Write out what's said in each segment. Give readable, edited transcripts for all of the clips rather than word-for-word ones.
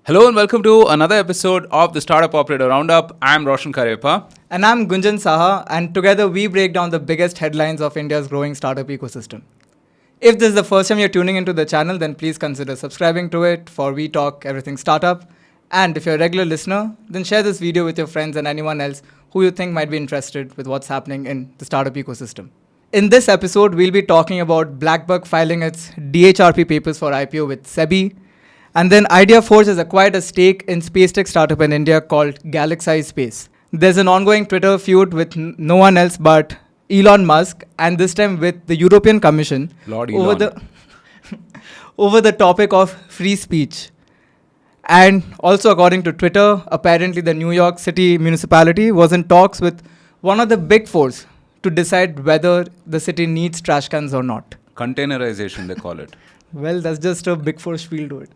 Hello and welcome to another episode of the Startup Operator Roundup. I'm Roshan Karepa. And I'm Gunjan Saha, and together we break down the biggest headlines of India's growing startup ecosystem. If this is the first time you're tuning into the channel, then please consider subscribing to it, for we talk everything startup. And if you're a regular listener, then share this video with your friends and anyone else who you think might be interested with what's happening in the startup ecosystem. In this episode, we'll be talking about Blackbuck filing its DHRP papers for IPO with SEBI. And then IdeaForge has acquired a stake in space tech startup in India called Galaxy Space. There's an ongoing Twitter feud with no one else but Elon Musk, and this time with the European Commission Lord Elon. over the topic of free speech. And also, according to Twitter, apparently the New York City municipality was in talks with one of the big fours to decide whether the city needs trash cans or not. Containerization, they call it. Well, that's just a big four spiel to it.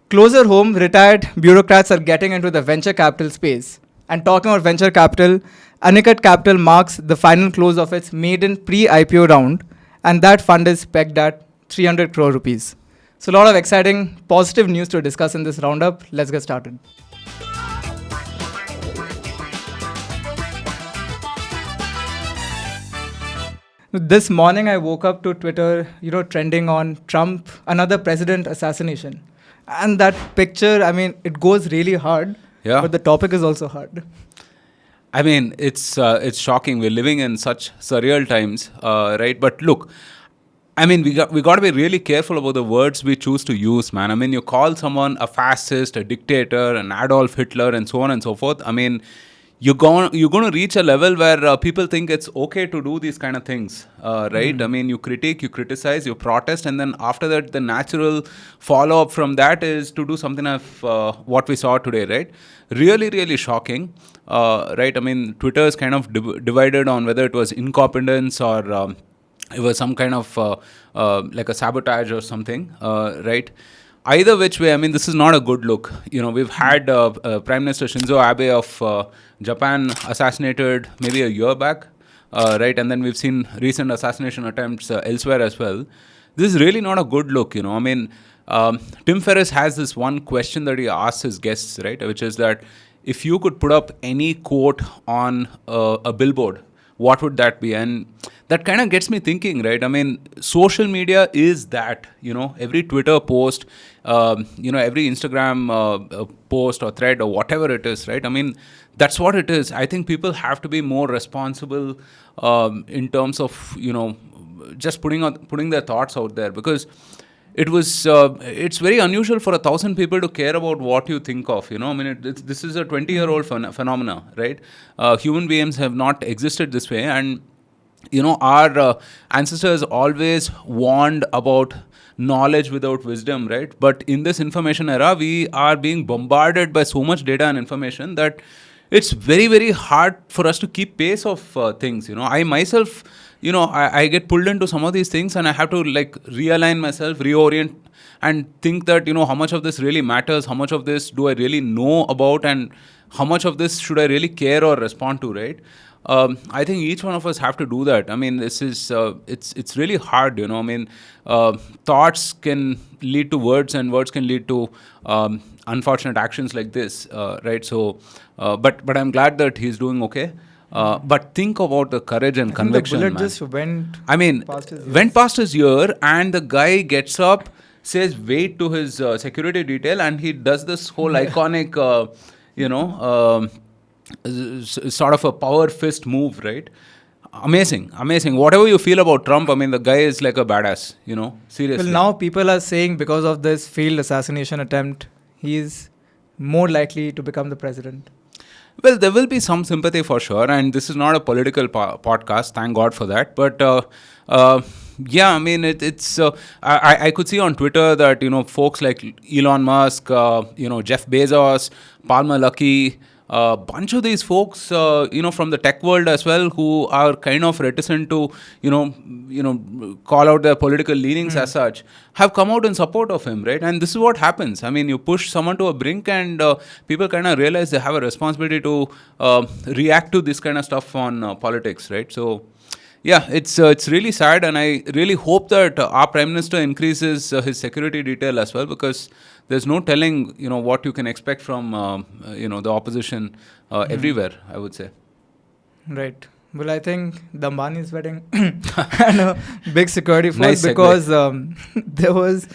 Closer home, retired bureaucrats are getting into the venture capital space. And talking about venture capital, Aniket Capital marks the final close of its maiden pre-IPO round, and that fund is pegged at 300 crore rupees. So a lot of exciting, positive news to discuss in this roundup. Let's get started. This morning I woke up to Twitter, trending on Trump, another president assassination. And that picture, it goes really hard, Yeah. but the topic is also hard. I mean, it's shocking. We're living in such surreal times, right? But look, I mean, we got to be really careful about the words we choose to use, man. I mean, you call someone a fascist, a dictator, an Adolf Hitler, and so on and so forth. I mean, you're going to reach a level where people think it's okay to do these kind of things, right? I mean, you critique, you criticize, you protest, and then after that, the natural follow-up from that is to do something of what we saw today, right? Really, really shocking, right? I mean, Twitter is kind of divided on whether it was incompetence or it was some kind of like a sabotage or something, right? Either which way, I mean, this is not a good look. We've had Prime Minister Shinzo Abe of Japan assassinated maybe a year back, right? And then we've seen recent assassination attempts elsewhere as well. This is really not a good look, I mean, Tim Ferriss has this one question that he asks his guests, right? Which is that if you could put up any quote on a billboard, what would that be? And that kind of gets me thinking, right? I mean, social media is that, every Twitter post, every Instagram post or thread or whatever it is, right? I mean, that's what it is. I think people have to be more responsible in terms of, just putting their thoughts out there, because it's very unusual for 1,000 people to care about what you think of, I mean, this is a 20-year-old phenomena, right? Human beings have not existed this way, and our ancestors always warned about knowledge without wisdom, right? But in this information era, we are being bombarded by so much data and information that it's very, very hard for us to keep pace of things. I myself, I get pulled into some of these things, and I have to realign myself, reorient, and think that, how much of this really matters, how much of this do I really know about, and how much of this should I really care or respond to, right? I think each one of us have to do that. I mean, this is it's really hard, I mean, thoughts can lead to words, and words can lead to unfortunate actions like this, right? So, but I'm glad that he's doing okay. But think about the courage and conviction. The bullet man. just went. Went past his ear, and the guy gets up, says wait to his security detail, and he does this whole iconic, sort of a power fist move, right? Amazing. Whatever you feel about Trump, I mean, the guy is like a badass, seriously. Well, now people are saying because of this failed assassination attempt, he is more likely to become the president. Well, there will be some sympathy for sure, and this is not a political podcast, thank God for that. But yeah, I mean, it's I could see on Twitter that, folks like Elon Musk, Jeff Bezos, Palmer Luckey, a bunch of these folks, from the tech world as well, who are kind of reticent to, call out their political leanings as such, have come out in support of him, right? And this is what happens. I mean, you push someone to a brink, and people kind of realize they have a responsibility to react to this kind of stuff on politics, right? So, yeah, it's really sad, and I really hope that our Prime Minister increases his security detail as well, because there's no telling, what you can expect from, the opposition everywhere, I would say. Right. Well, I think the Ambani's wedding and a big security force Nice segue. because there was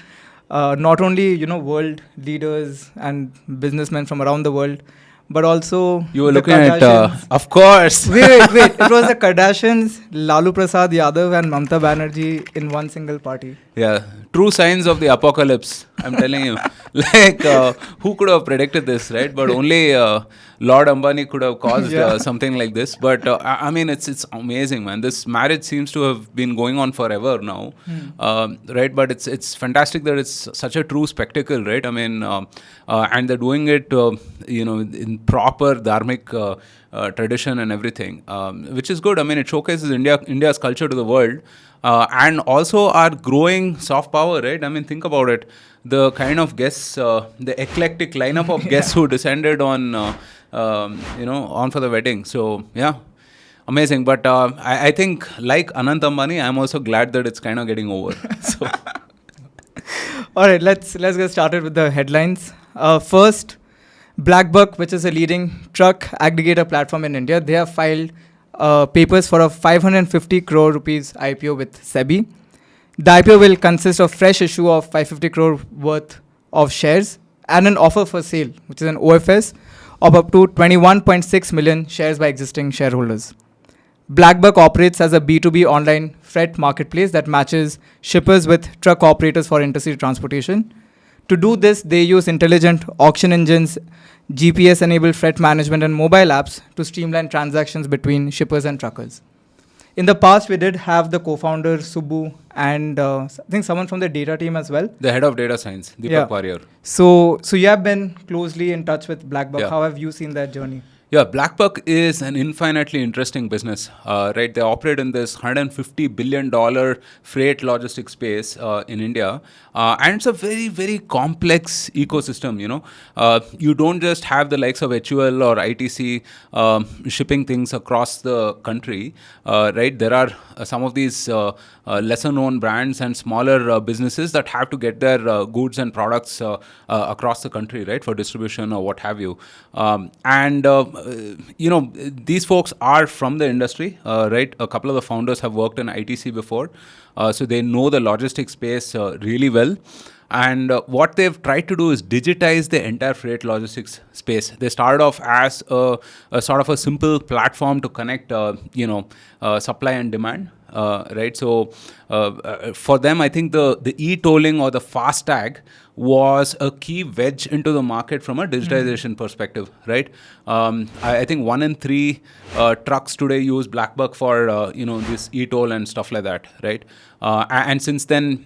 not only world leaders and businessmen from around the world, but also You were the looking at, Kardashians. of course. Wait. It was the Kardashians, Lalu Prasad Yadav, and Mamta Banerjee in one single party. Yeah, true signs of the apocalypse. I'm telling you, like who could have predicted this, right? But only Lord Ambani could have caused something like this. But I mean, it's amazing, man. This marriage seems to have been going on forever now, right? But it's fantastic that it's such a true spectacle, right? I mean, and they're doing it, in proper dharmic tradition and everything, which is good. I mean, it showcases India's culture to the world. And also our growing soft power, right? I mean, think about it. The kind of guests, the eclectic lineup of guests who descended on, on for the wedding. So, yeah, amazing. But I think, like Anant Ambani, I'm also glad that it's kind of getting over. So, All right, let's get started with the headlines. First, Blackbuck, which is a leading truck aggregator platform in India, they have filed papers for a 550 crore rupees IPO with SEBI. The IPO will consist of fresh issue of 550 crore worth of shares and an offer for sale, which is an OFS, of up to 21.6 million shares by existing shareholders. Blackbuck operates as a B2B online freight marketplace that matches shippers with truck operators for intercity transportation. To do this, they use intelligent auction engines, GPS-enabled freight management, and mobile apps to streamline transactions between shippers and truckers. In the past, we did have the co-founder, Subbu, and I think someone from the data team as well. the head of data science, Deepak Warrior. So you have been closely in touch with Blackbuck. Yeah. How have you seen that journey? Yeah, Blackbuck is an infinitely interesting business, right? They operate in this $150 billion freight logistics space in India. And it's a very, very complex ecosystem, You don't just have the likes of HUL or ITC shipping things across the country, right? There are some of these lesser known brands and smaller businesses that have to get their goods and products across the country, right, for distribution or what have you. These folks are from the industry, right? A couple of the founders have worked in ITC before, so they know the logistics space really well. And what they've tried to do is digitize the entire freight logistics space. They started off as a sort of a simple platform to connect, supply and demand. Right, so for them, I think the e-tolling or the FASTag was a key wedge into the market from a digitization perspective, right? I think 1 in 3 trucks today use Blackbuck for this e-toll and stuff like that, right? And since then,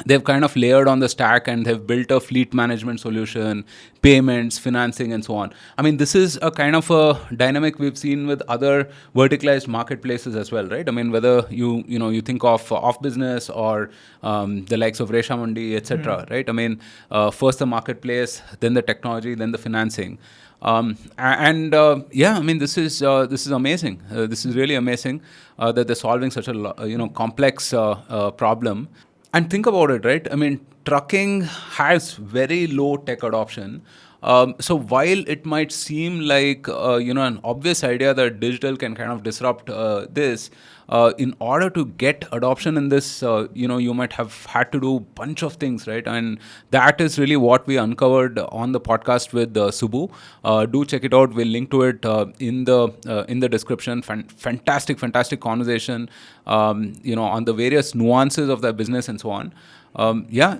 they've kind of layered on the stack and they've built a fleet management solution, payments, financing, and so on. I mean, this is a kind of a dynamic we've seen with other verticalized marketplaces as well, right? I mean, whether you think of off business or the likes of Resha Mandi, etc., right? I mean, first the marketplace, then the technology, then the financing. I mean, this is amazing. This is really amazing that they're solving such a complex problem. And think about it, right? I mean, trucking has very low tech adoption. So while it might seem like an obvious idea that digital can kind of disrupt this, in order to get adoption in this, you might have had to do a bunch of things, right? And that is really what we uncovered on the podcast with Subbu. Do check it out. We'll link to it in the description. Fantastic conversation, on the various nuances of their business and so on.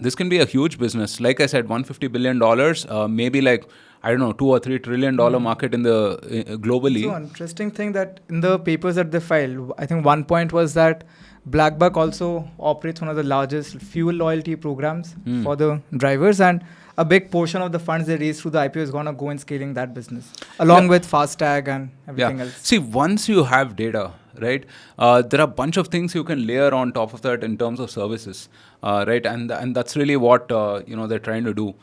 This can be a huge business. Like I said, $150 billion, maybe like, I don't know, $2 or $3 trillion market in the globally. So interesting thing that in the papers that they filed, I think one point was that Blackbuck also operates one of the largest fuel loyalty programs for the drivers, and a big portion of the funds they raise through the IPO is going to go in scaling that business, along with FASTag and everything else. See, once you have data, right, there are a bunch of things you can layer on top of that in terms of services, right, and that's really what they're trying to do.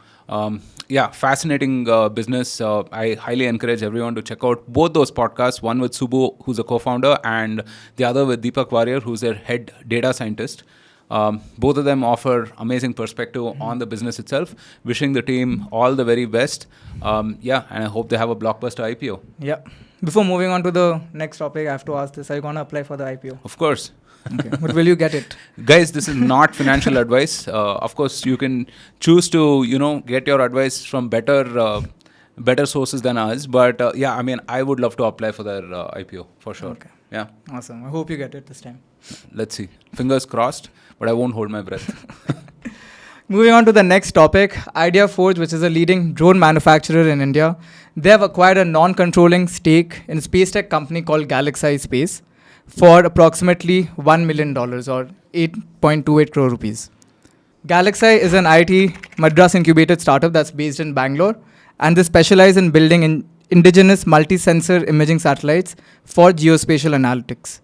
Fascinating business. I highly encourage everyone to check out both those podcasts, one with Subbu, who's a co-founder, and the other with Deepak Warrior, who's their head data scientist. Both of them offer amazing perspective on the business itself. Wishing the team all the very best. And I hope they have a blockbuster IPO. Yeah. Before moving on to the next topic, I have to ask this. Are you going to apply for the IPO? Of course. Okay. But will you get it? Guys, this is not financial advice. Of course, you can choose to, get your advice from better sources than us. But I would love to apply for their IPO for sure. Okay. Yeah. Awesome. I hope you get it this time. Let's see. Fingers crossed, but I won't hold my breath. Moving on to the next topic, IdeaForge, which is a leading drone manufacturer in India. They have acquired a non-controlling stake in a space tech company called Galaxy Space for approximately $1 million or 8.28 crore rupees. Galaxy is an IT Madras incubated startup that's based in Bangalore, and they specialize in building indigenous multi-sensor imaging satellites for geospatial analytics.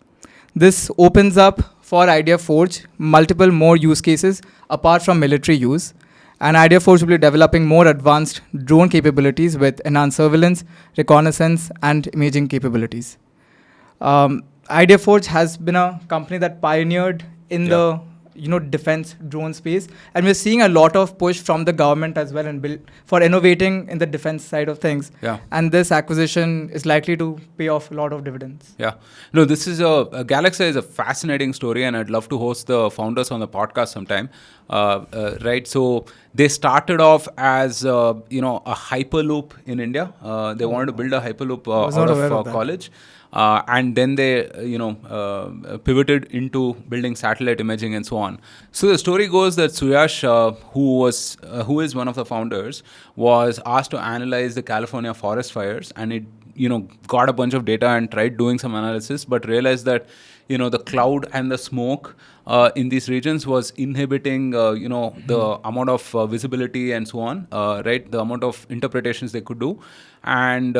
This opens up for IdeaForge multiple more use cases apart from military use, and IdeaForge will be developing more advanced drone capabilities with enhanced surveillance, reconnaissance, and imaging capabilities. IdeaForge has been a company that pioneered in the defense drone space, and we're seeing a lot of push from the government as well and for innovating in the defense side of things. Yeah. And this acquisition is likely to pay off a lot of dividends. Yeah. No, this is a Galaxy is a fascinating story, and I'd love to host the founders on the podcast sometime. Right. So they started off as a hyperloop in India. They wanted to build a hyperloop out of college. And then they, pivoted into building satellite imaging and so on. So the story goes that Suyash, who is one of the founders, was asked to analyze the California forest fires, and it, got a bunch of data and tried doing some analysis, but realized that, the cloud and the smoke in these regions was inhibiting, the amount of visibility and so on, right? The amount of interpretations they could do. And,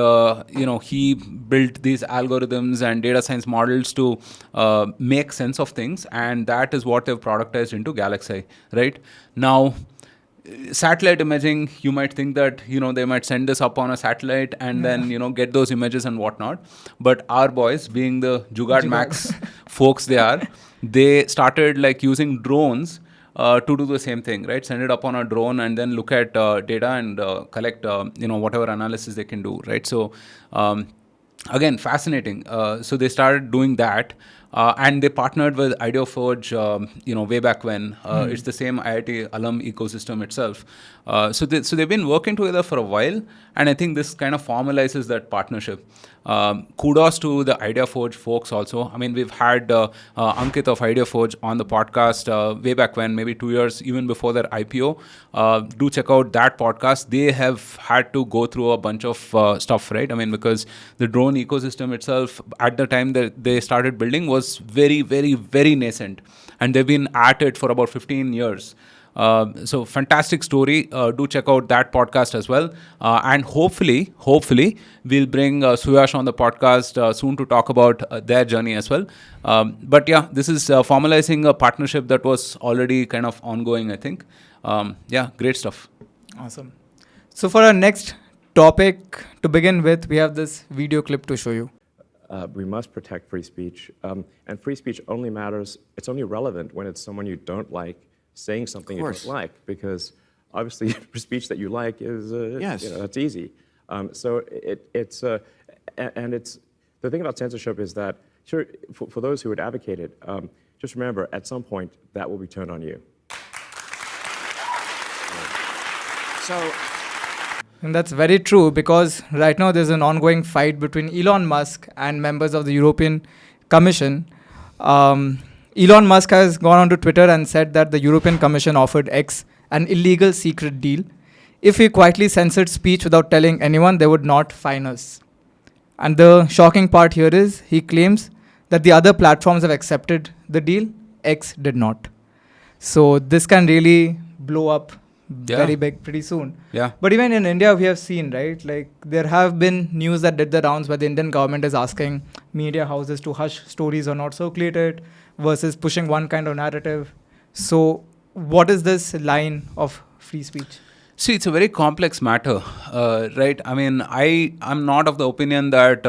he built these algorithms and data science models to make sense of things. And that is what they've productized into Galaxy, right? Now, satellite imaging, you might think that, they might send this up on a satellite and then, get those images and whatnot. But our boys, being the Jugaad Max folks they started using drones to do the same thing, right? Send it up on a drone and then look at data and collect, whatever analysis they can do, right? So, again, fascinating. So they started doing that. And they partnered with IdeaForge, way back when. It's the same IIT alum ecosystem itself. So they've been working together for a while, and I think this kind of formalizes that partnership. Kudos to the IdeaForge folks also. I mean, we've had Ankit of IdeaForge on the podcast way back when, maybe 2 years, even before their IPO. Do check out that podcast. They have had to go through a bunch of stuff, right? I mean, because the drone ecosystem itself, at the time that they started building, was very, very, very nascent. And they've been at it for about 15 years. So fantastic story. Do check out that podcast as well. And hopefully, we'll bring Suyash on the podcast soon to talk about their journey as well. But yeah, this is formalizing a partnership that was already kind of ongoing, I think. Great stuff. Awesome. So for our next topic to begin with, we have this video clip to show you. We must protect free speech. And free speech only matters, it's only relevant when it's someone you don't like saying something you don't like, because obviously speech that you like is, that's easy. So it's the thing about censorship is that, sure, for those who would advocate it, just remember, at some point, that will be turned on you. And that's very true, because right now there's an ongoing fight between Elon Musk and members of the European Commission. Elon Musk has gone onto Twitter and said that the European Commission offered X an illegal secret deal. If we quietly censored speech without telling anyone, they would not fine us. And the shocking part here is he claims that the other platforms have accepted the deal, X did not. So this can really blow up very big pretty soon. Yeah. But even in India, we have seen, right? Like there have been news that did the rounds where the Indian government is asking media houses to hush stories or not circulate it versus pushing one kind of narrative. So what is this line of free speech? See, it's a very complex matter, right? I mean, I'm not of the opinion that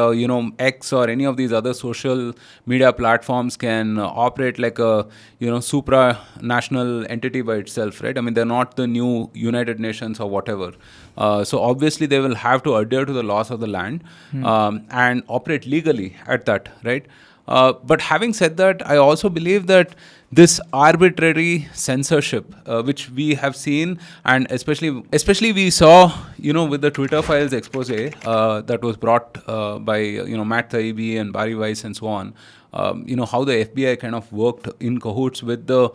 X or any of these other social media platforms can operate like a supranational entity by itself, right? I mean, they're not the new United Nations or whatever. So obviously, they will have to adhere to the laws of the land and operate legally at that, right? But having said that, I also believe that this arbitrary censorship, which we have seen, and especially we saw, with the Twitter files expose that was brought by Matt Taibbi and Barry Weiss and so on. How the FBI kind of worked in cahoots with the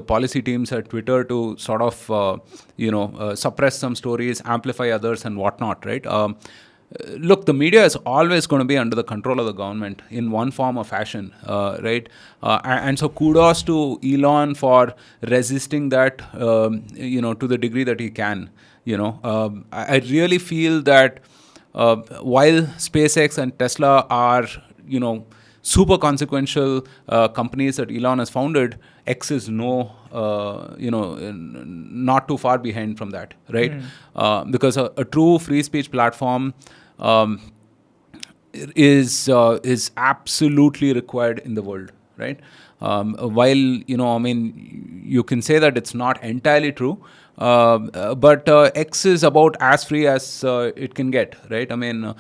policy teams at Twitter to sort of suppress some stories, amplify others, and whatnot, right? Look, the media is always going to be under the control of the government in one form or fashion, right? And so kudos to Elon for resisting that, to the degree that he can. I really feel that while SpaceX and Tesla are, super consequential companies that Elon has founded, X is not too far behind from that, right? Because a true free speech platform is absolutely required in the world, right? While you can say that it's not entirely true, but X is about as free as it can get, right? I mean,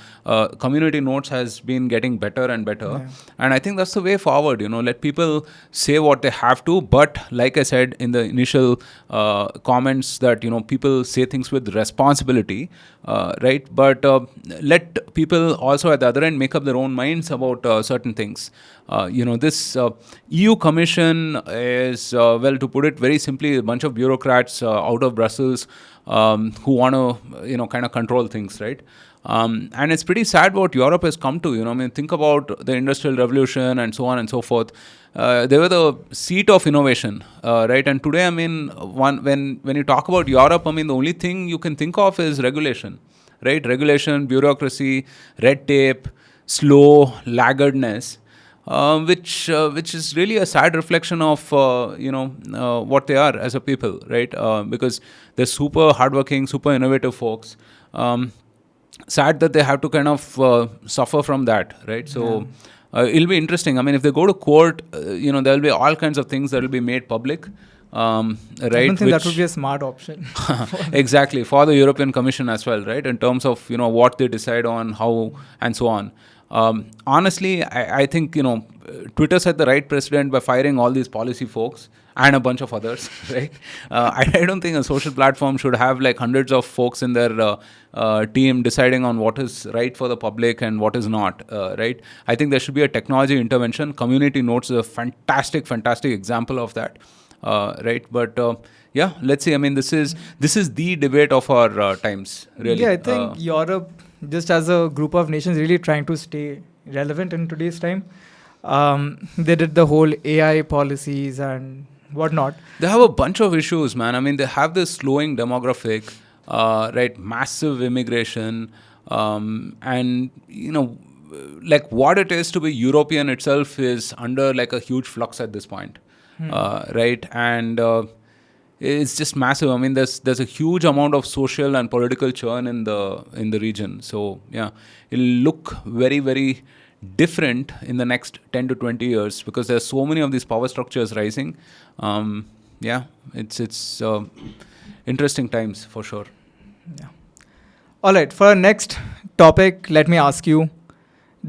community notes has been getting better and better, and I think that's the way forward. Let people say what they have to, but like I said in the initial comments, that people say things with responsibility, right? But let people also at the other end make up their own minds about certain things. This EU Commission is, well, to put it very simply, a bunch of bureaucrats out of Brussels who want to, kind of control things, right? And it's pretty sad what Europe has come to. I mean, think about the Industrial Revolution and so on and so forth. They were the seat of innovation, right? And today, I mean, when you talk about Europe, I mean, the only thing you can think of is regulation, right? Regulation, bureaucracy, red tape, slow, laggardness. Which is really a sad reflection of what they are as a people, right? Because they're super hardworking, super innovative folks. Sad that they have to kind of suffer from that, right? So it'll be interesting. I mean, if they go to court, there'll be all kinds of things that will be made public. Right? I don't think that would be a smart option. Exactly, for the European Commission as well, right? In terms of what they decide on, how, and so on. Honestly, I think Twitter set the right precedent by firing all these policy folks and a bunch of others, right? I don't think a social platform should have like hundreds of folks in their team deciding on what is right for the public and what is not, right? I think there should be a technology intervention. Community Notes is a fantastic example of that, right? But yeah, let's see. I mean, this is the debate of our times, really. Yeah, I think Europe, just as a group of nations, really trying to stay relevant in today's time. They did the whole AI policies and whatnot. They have a bunch of issues, man. I mean, they have this slowing demographic, right? Massive immigration, and like what it is to be European itself is under like a huge flux at this point, right? And it's just massive. I mean, there's a huge amount of social and political churn in the region. So yeah, it'll look very, very different in the next 10 to 20 years because there's so many of these power structures rising. Yeah, it's interesting times for sure. Yeah. All right, for our next topic, let me ask you,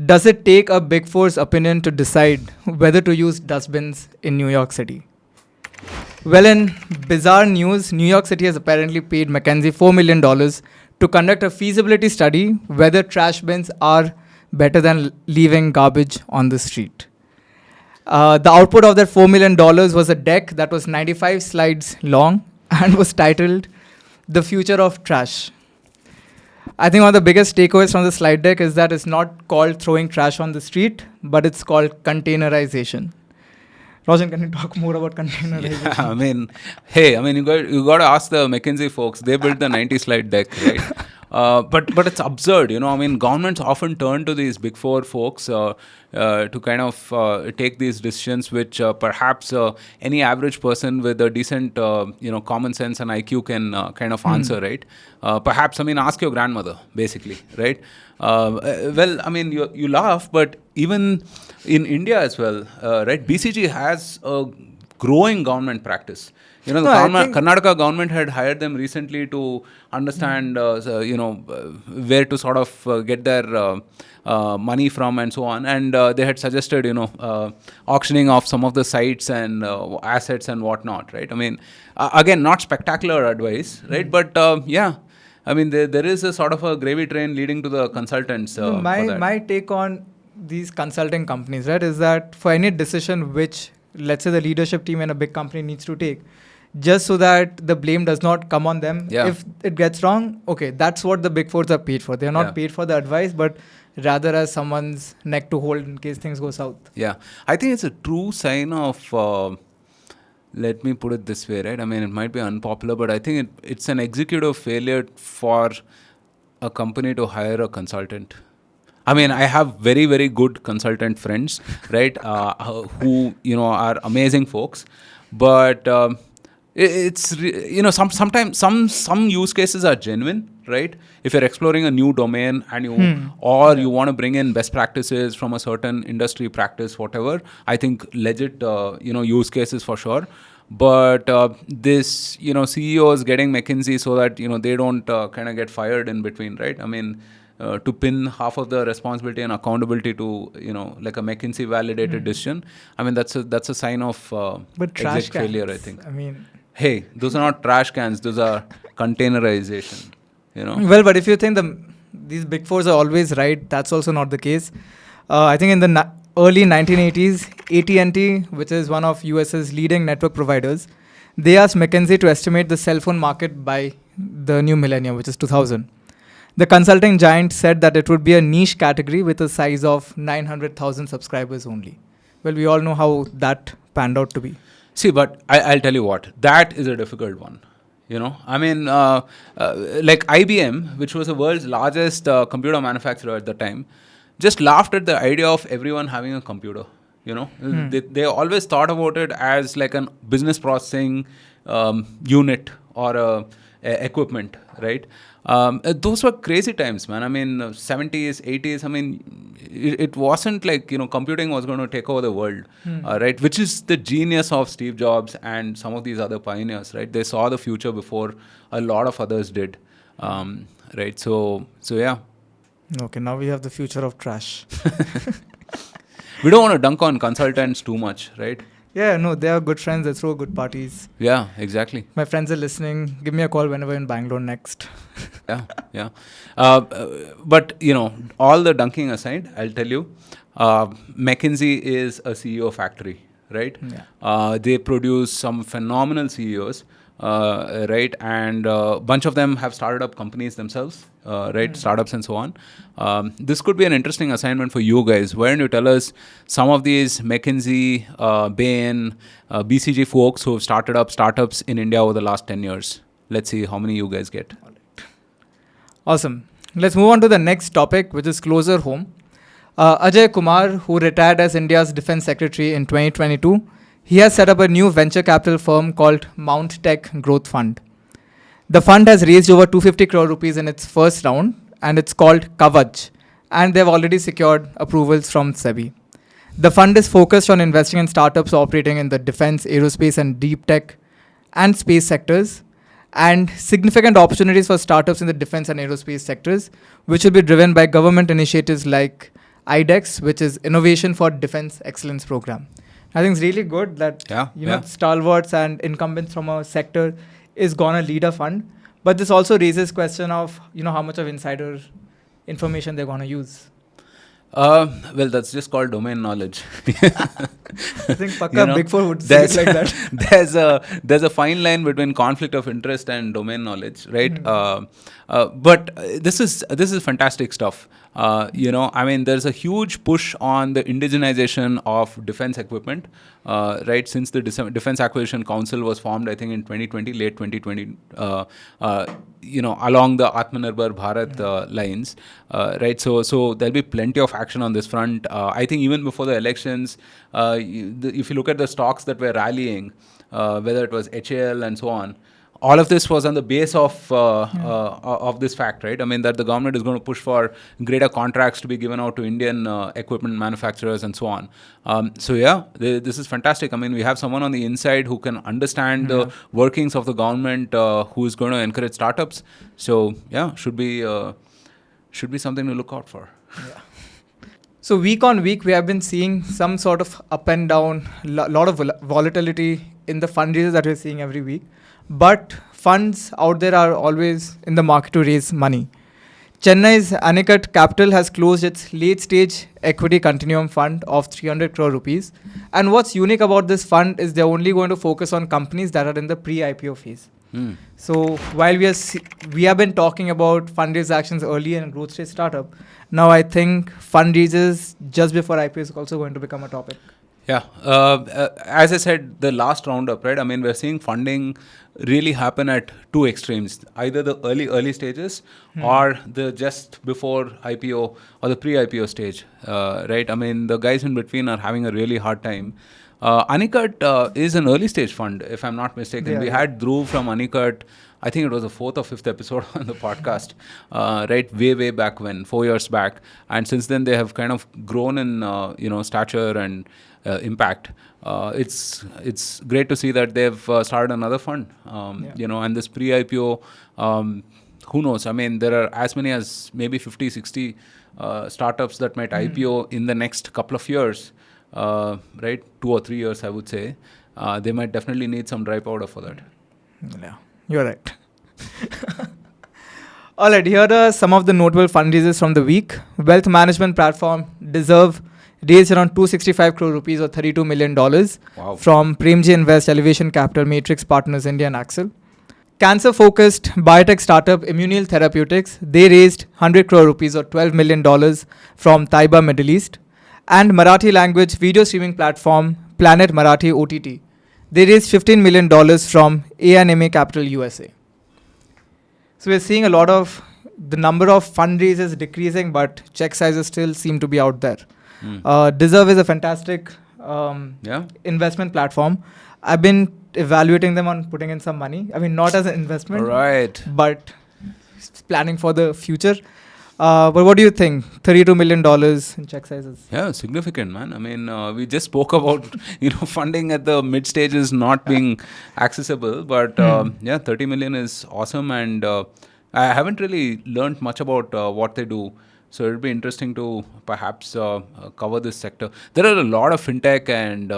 does it take a Big Four's opinion to decide whether to use dustbins in New York City? Well, in bizarre news, New York City has apparently paid McKinsey $4 million to conduct a feasibility study whether trash bins are better than leaving garbage on the street. The output of that $4 million was a deck that was 95 slides long and was titled The Future of Trash. I think one of the biggest takeaways from the slide deck is that it's not called throwing trash on the street, but it's called containerization. Roshan, can you talk more about containerization? Yeah, I mean, hey, you got to ask the McKinsey folks. They built the 90-slide deck, right? But it's absurd, I mean, governments often turn to these big four folks to kind of take these decisions, which perhaps any average person with a decent, common sense and IQ can kind of answer, right? Perhaps, I mean, ask your grandmother, basically, right? Well, I mean, you laugh, but even in India as well, right? BCG has a growing government practice. The Karnataka government had hired them recently to understand, where to sort of get their money from and so on. And they had suggested, auctioning off some of the sites and assets and whatnot, right? I mean, again, not spectacular advice, right? But yeah, I mean, there is a sort of a gravy train leading to the consultants. My take on these consulting companies, right, is that for any decision which, let's say, the leadership team in a big company needs to take, just so that the blame does not come on them. Yeah. If it gets wrong, okay, that's what the big fours are paid for. They're not paid for the advice, but rather as someone's neck to hold in case things go south. Yeah, I think it's a true sign of, let me put it this way, right? I mean, it might be unpopular, but I think it's an executive failure for a company to hire a consultant. I mean, I have very, very good consultant friends, right, who, are amazing folks, but sometimes some use cases are genuine, right? If you're exploring a new domain and you want to bring in best practices from a certain industry practice, whatever, I think legit use cases for sure. But this CEO is getting McKinsey so that they don't kind of get fired in between, right? I mean, to pin half of the responsibility and accountability to like a McKinsey validated decision. I mean, that's a sign of exec failure, I think. I mean, hey, those are not trash cans, those are containerization, Well, but if you think these big fours are always right, that's also not the case. I think in the early 1980s, AT&T, which is one of US's leading network providers, they asked McKinsey to estimate the cell phone market by the new millennium, which is 2000. The consulting giant said that it would be a niche category with a size of 900,000 subscribers only. Well, we all know how that panned out to be. See, but I'll tell you what, that is a difficult one. I mean, like IBM, which was the world's largest computer manufacturer at the time, just laughed at the idea of everyone having a computer. They always thought about it as like a business processing unit or a equipment, right? Those were crazy times, man. I mean, 70s, 80s, I mean, it wasn't like, computing was going to take over the world, right? Which is the genius of Steve Jobs and some of these other pioneers, right? They saw the future before a lot of others did, right? So yeah. Okay, now we have the future of trash. We don't want to dunk on consultants too much, right? Yeah, no, they are good friends. They throw good parties. Yeah, exactly. My friends are listening. Give me a call whenever in Bangalore next. Yeah. But, all the dunking aside, I'll tell you, McKinsey is a CEO factory, right? Yeah. They produce some phenomenal CEOs, right? And a bunch of them have started up companies themselves, right? Startups and so on. This could be an interesting assignment for you guys. Why don't you tell us some of these McKinsey, Bain, BCG folks who have started up startups in India over the last 10 years? Let's see how many you guys get. Awesome. Let's move on to the next topic, which is closer home. Ajay Kumar, who retired as India's Defense Secretary in 2022, he has set up a new venture capital firm called Mount Tech Growth Fund. The fund has raised over 250 crore rupees in its first round, and it's called Kavach, and they've already secured approvals from SEBI. The fund is focused on investing in startups operating in the defense, aerospace, and deep tech and space sectors, and significant opportunities for startups in the defense and aerospace sectors, which will be driven by government initiatives like IDEX, which is Innovation for Defense Excellence Program. I think it's really good that stalwarts and incumbents from a sector is gonna lead a fund, but this also raises question of how much of insider information they're gonna use. Well, that's just called domain knowledge. I think Pakka Big Four would say it like that. There's a fine line between conflict of interest and domain knowledge, right? But this is fantastic stuff. I mean, there's a huge push on the indigenization of defense equipment, right? Since the Defense Acquisition Council was formed, I think in 2020, late 2020, along the Atmanirbhar Bharat lines, right? So there'll be plenty of action on this front. I think even before the elections, if you look at the stocks that were rallying, whether it was HAL and so on, all of this was on the base of this fact, right? I mean, that the government is going to push for greater contracts to be given out to Indian equipment manufacturers and so on. This is fantastic. I mean, we have someone on the inside who can understand the workings of the government, who is going to encourage startups. So should be something to look out for. Yeah. So week on week, we have been seeing some sort of up and down, lot of volatility in the fundraisers that we're seeing every week. But funds out there are always in the market to raise money. Chennai's Anicut Capital has closed its late-stage equity continuum fund of 300 crore rupees. And what's unique about this fund is they're only going to focus on companies that are in the pre-IPO phase. So while we have been talking about fundraise actions early in growth stage startup, now I think fundraisers just before IPO is also going to become a topic. Yeah. As I said, the last roundup, right? I mean, we're seeing funding really happen at two extremes, either the early stages or the just before IPO or the pre-IPO stage, right? I mean, the guys in between are having a really hard time. Anicut is an early stage fund, if I'm not mistaken. Yeah, we had Dhruv from Anicut. I think it was the 4th or 5th episode on the podcast, right? Way back when, 4 years back. And since then, they have kind of grown in, stature and impact. It's great to see that they've started another fund, and this pre-IPO, who knows? I mean, there are as many as maybe 50, 60 startups that might IPO in the next couple of years, right? 2 or 3 years, I would say. They might definitely need some dry powder for that. Yeah, you're right. All right, here are some of the notable fundraisers from the week. Wealth management platform Deserve raised around 265 crore rupees or $32 million from Premji Invest, Elevation Capital, Matrix Partners India and Axel. Cancer-focused biotech startup Immunil Therapeutics, they raised 100 crore rupees or $12 million from Taiba Middle East. And Marathi language video streaming platform Planet Marathi OTT, they raised $15 million from A&MA Capital USA. So we're seeing a lot of the number of fundraisers decreasing, but check sizes still seem to be out there. Deserve is a fantastic investment platform. I've been evaluating them on putting in some money. I mean, not as an investment, right, but planning for the future. But what do you think? $32 million in check sizes. Yeah, significant, man. I mean, we just spoke about funding at the mid stages not being accessible, but 30 million is awesome, and I haven't really learned much about what they do. So it'll be interesting to perhaps cover this sector. There are a lot of fintech and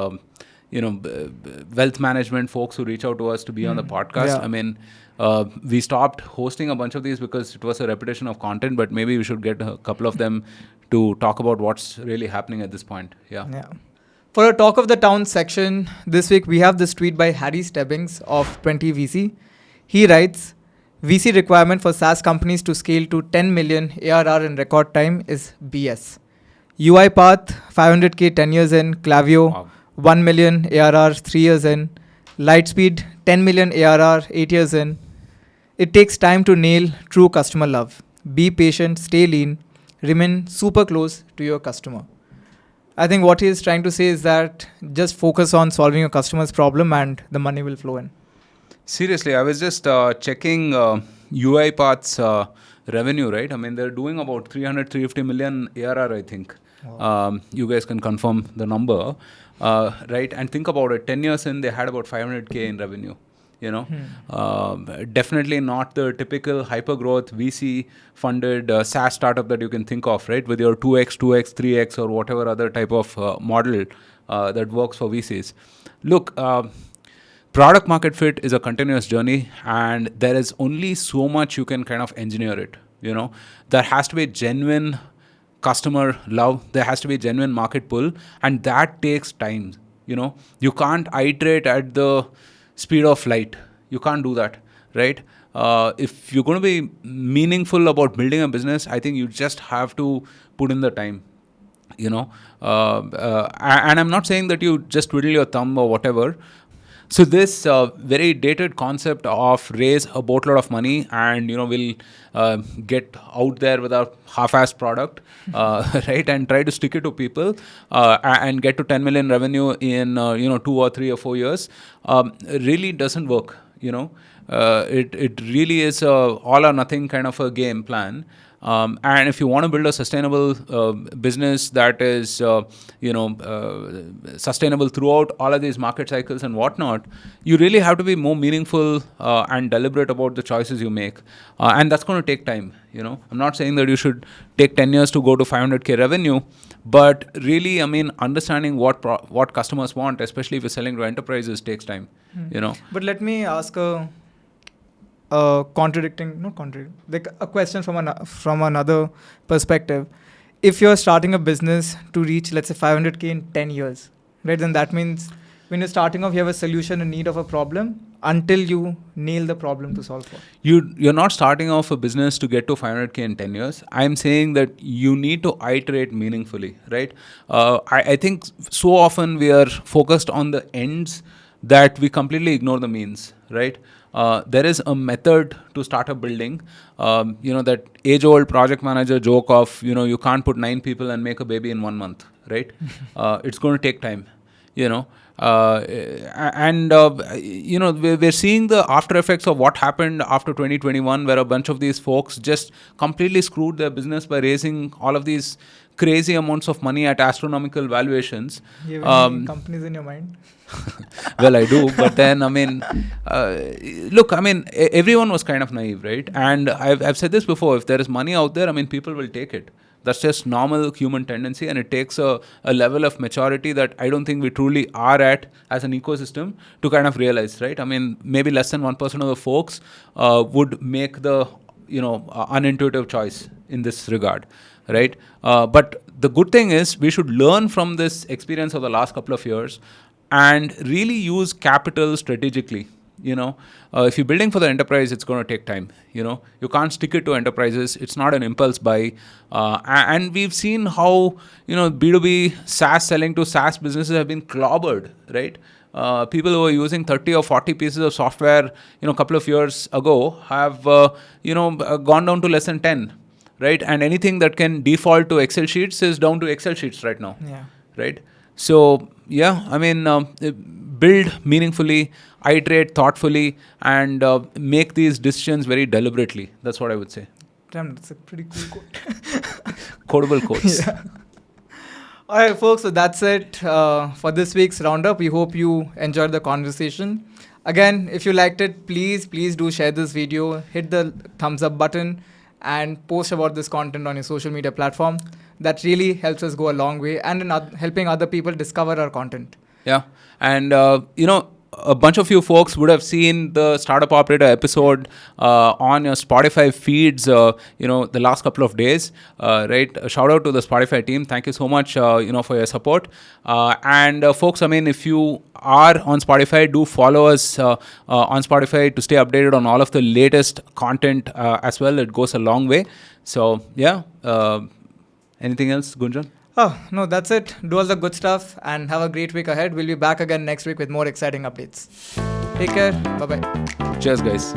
wealth management folks who reach out to us to be on the podcast. Yeah. I mean, we stopped hosting a bunch of these because it was a repetition of content, but maybe we should get a couple of them to talk about what's really happening at this point. Yeah. For our Talk of the Town section, this week we have this tweet by Harry Stebbings of 20 VC. He writes, VC requirement for SaaS companies to scale to 10 million ARR in record time is BS. UiPath, 500K 10 years in. Klaviyo, 1 million ARR 3 years in. Lightspeed, 10 million ARR 8 years in. It takes time to nail true customer love. Be patient, stay lean, remain super close to your customer. I think what he is trying to say is that just focus on solving your customer's problem and the money will flow in. Seriously, I was just checking UiPath's revenue, right? I mean, they're doing about 350 million ARR, I think. Wow. You guys can confirm the number, right? And think about it, 10 years in, they had about 500K in revenue. Definitely not the typical hyper-growth VC-funded SaaS startup that you can think of, right? With your 2x, 3x, or whatever other type of model that works for VCs. Look, product market fit is a continuous journey, and there is only so much you can kind of engineer it. There has to be genuine customer love. There has to be genuine market pull, and that takes time. You can't iterate at the speed of light. You can't do that, right? if you're going to be meaningful about building a business, I think you just have to put in the time. And I'm not saying that you just twiddle your thumb or whatever. So this very dated concept of raise a boatload of money and we'll get out there with a half-assed product, right, and try to stick it to people and get to 10 million revenue in 2 or 3 or 4 years really doesn't work. It really is a all or nothing kind of a game plan. And if you want to build a sustainable business that is, sustainable throughout all of these market cycles and whatnot, you really have to be more meaningful and deliberate about the choices you make. And that's going to take time. I'm not saying that you should take 10 years to go to 500K revenue, but really, understanding what customers want, especially if you're selling to enterprises, takes time. But let me ask a question from another perspective. If you're starting a business to reach, let's say, 500K in 10 years, right? Then that means when you're starting off, you have a solution in need of a problem until you nail the problem to solve for. You're not starting off a business to get to 500K in 10 years. I'm saying that you need to iterate meaningfully, right? I think so often we are focused on the ends that we completely ignore the means, right? There is a method to start a building. That age-old project manager joke of, you can't put 9 people and make a baby in 1 month, right? It's going to take time, we're seeing the after effects of what happened after 2021, where a bunch of these folks just completely screwed their business by raising all of these crazy amounts of money at astronomical valuations. You have any companies in your mind? Well, I do, but then, everyone was kind of naive, right? And I've said this before, if there is money out there, people will take it. That's just normal human tendency, and it takes a level of maturity that I don't think we truly are at as an ecosystem to kind of realize, right? Maybe less than 1% of the folks would make the, unintuitive choice in this regard, right? But the good thing is we should learn from this experience of the last couple of years and really use capital strategically. If you're building for the enterprise, it's going to take time. You can't stick it to enterprises. It's not an impulse buy. And we've seen how, B2B SaaS selling to SaaS businesses have been clobbered, right? People who were using 30 or 40 pieces of software, a couple of years ago have, gone down to less than 10, right? And anything that can default to Excel sheets is down to Excel sheets right now, right? So, build meaningfully, iterate thoughtfully, and make these decisions very deliberately. That's what I would say. Damn, that's a pretty cool quote. Quotable quotes. Yeah. All right, folks, so that's it for this week's Roundup. We hope you enjoyed the conversation. Again, if you liked it, please do share this video, hit the thumbs up button, and post about this content on your social media platform. That really helps us go a long way and in helping other people discover our content. Yeah. And, a bunch of you folks would have seen the Startup Operator episode on your Spotify feeds, the last couple of days, right? A shout out to the Spotify team. Thank you so much, for your support. And folks, if you are on Spotify, do follow us on Spotify to stay updated on all of the latest content as well. It goes a long way. So, yeah. Anything else, Gunjan? Oh, no, that's it. Do all the good stuff and have a great week ahead. We'll be back again next week with more exciting updates. Take care. Bye-bye. Cheers, guys.